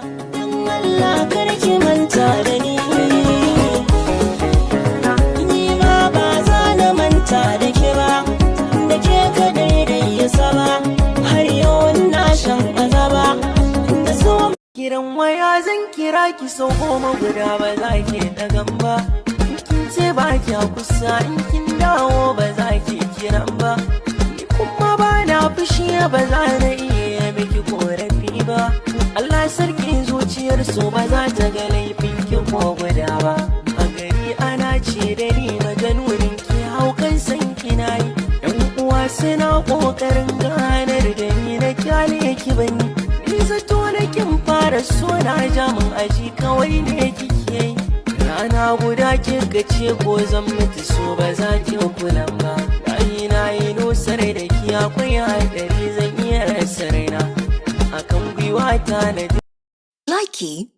Allah karki manta da ni ma ba za na manta da ke ba, da ke kadai da ya saba har yau na shan azaba da so. Kiran waya zan kira ki sau 10 guda ba za ki dagan ba, kin ce ba kya kusa in kin dawo ba za ki kiran ba, ni kuma ba na fushi ba za na iya miki korafi ba. Allah sarki zuciyar so ba za ta ga laifin ki ko guda ba, a gari ana ce da ni majanurin ki haukan san kina yi. Yan uwa suna kokarin ganar da ni na kyale ki bani, ni zato na kin fara so na jamin aji kawai ne kike yi. Rana guda kika ce ko zan mutu so ba za ki kulan ba, na yi nusar da ki akwai hadari zan iya rasa raina akan gwiwa ta na Likey